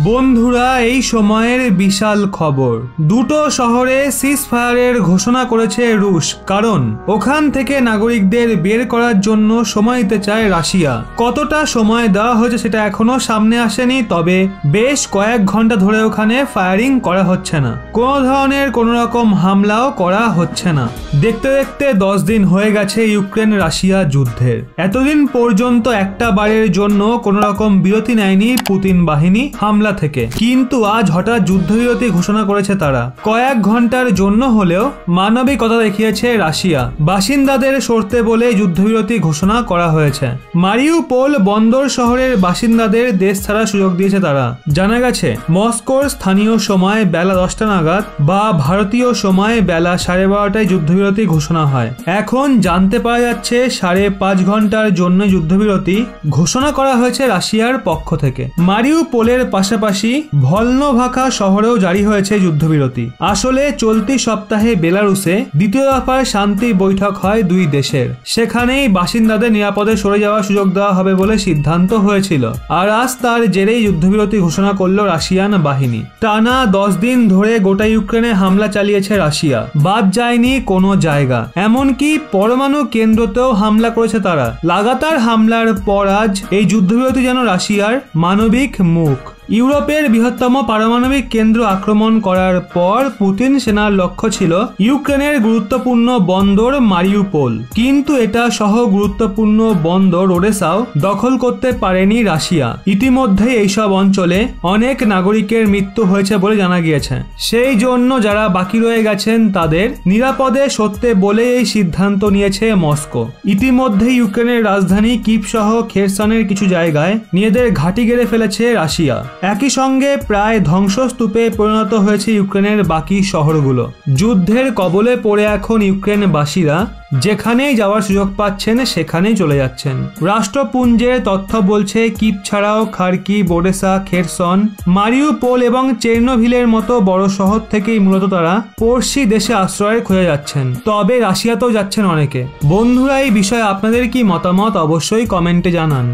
বন্ধুরা, এই সময়ের বিশাল খবর। দুটো শহরে সিজ ফায়ারের ঘোষণা করেছে রুশ, কারণ ওখান থেকে নাগরিকদের বের করার জন্য সময় দিতে চায় রাশিয়া। কতটা সময় দেওয়া হয়েছে সেটা এখনো সামনে আসেনি, তবে বেশ কয়েক ঘন্টা ধরে ওখানে ফায়ারিং করা হচ্ছে না, কোনো ধরনের কোনো রকম হামলাও করা হচ্ছে না। দেখতে দেখতে 10 দিন হয়ে গেছে ইউক্রেন রাশিয়া যুদ্ধের। এতদিন পর্যন্ত একটা বারের জন্য কোনো রকম বিরতি নেয়নি পুতিন বাহিনী হামলা থেকে, কিন্তু আজ হঠাৎ যুদ্ধবিরতি ঘোষণা করেছে তারা। কয়েক ঘন্টার জন্য হলেও মানবিকতা দেখিয়েছে রাশিয়া, বাসিন্দাদের সরতে বলে যুদ্ধবিরতি ঘোষণা করা হয়েছে। মারিউপোল বন্দর শহরের বাসিন্দাদের দেশ ছাড়ার সুযোগ দিয়েছে তারা। জানা গেছে মস্কোর স্থানীয় সময় বেলা 10টা নাগাদ বা ভারতীয় সময় বেলা 12:30টায় যুদ্ধবিরতি ঘোষণা হয়। এখন জানতে পারা যাচ্ছে 5.5 ঘন্টার জন্য যুদ্ধবিরতি ঘোষণা করা হয়েছে রাশিয়ার পক্ষ থেকে। মারিউপোলের পাশাপাশি ভলনোভাকা শহরেও জারি হয়েছে যুদ্ধবিরতি। আসলে চলতি সপ্তাহে বেলারুসে দ্বিতীয় দফার শান্তি বৈঠক হয় দুই দেশের, সেখানেই বাসিন্দাদের নিরাপদে সরে যাওয়ার সুযোগ দেওয়া হবে বলে সিদ্ধান্ত হয়েছিল। আর আজ তার জেরেই যুদ্ধবিরতি ঘোষণা করল রাশিয়ান বাহিনী। টানা 10 দিন ধরে গোটা ইউক্রেনে হামলা চালিয়েছে রাশিয়া, বাদ যায়নি কোনো জায়গা, এমনকি পরমাণু কেন্দ্রতেও হামলা করেছে তারা। লাগাতার হামলার পর আজ এই যুদ্ধবিরতি যেন রাশিয়ার মানবিক মুখ। ইউরোপের বৃহত্তম পারমাণবিক কেন্দ্র আক্রমণ করার পর পুতিন সেনার লক্ষ্য ছিল ইউক্রেনের গুরুত্বপূর্ণ বন্দর মারিউপোল, কিন্তু এটা সহ গুরুত্বপূর্ণ বন্দর ওডেসাও দখল করতে পারেনি রাশিয়া। ইতিমধ্যে এইসব অঞ্চলে অনেক নাগরিকের মৃত্যু হয়েছে বলে জানা গিয়েছে। সেই জন্য যারা বাকি রয়ে গেছেন তাদের নিরাপদে সরতে বলে এই সিদ্ধান্ত নিয়েছে মস্কো। ইতিমধ্যে ইউক্রেনের রাজধানী কিভ সহ খেরসনের কিছু জায়গায় নিজেদের ঘাঁটি গেড়ে ফেলেছে রাশিয়া। একই সঙ্গে প্রায় ধ্বংসস্তূপে পরিণত হয়েছে ইউক্রেনের বাকি শহরগুলো। যুদ্ধের কবলে পড়ে এখন ইউক্রেনবাসীরা যেখানেই যাওয়ার সুযোগ পাচ্ছেন সেখানেই চলে যাচ্ছেন। রাষ্ট্রপুঞ্জের তথ্য বলছে কিভ ছাড়াও খার্কিভ, ওডেসা, খেরসন, মারিউপোল এবং চেরনোভিলের মতো বড় শহর থেকেই মূলত তারা পড়শি দেশে আশ্রয় খুঁজে যাচ্ছেন, তবে রাশিয়াতেও যাচ্ছেন অনেকে। বন্ধুরা, এই বিষয়ে আপনাদের কি মতামত অবশ্যই কমেন্টে জানান।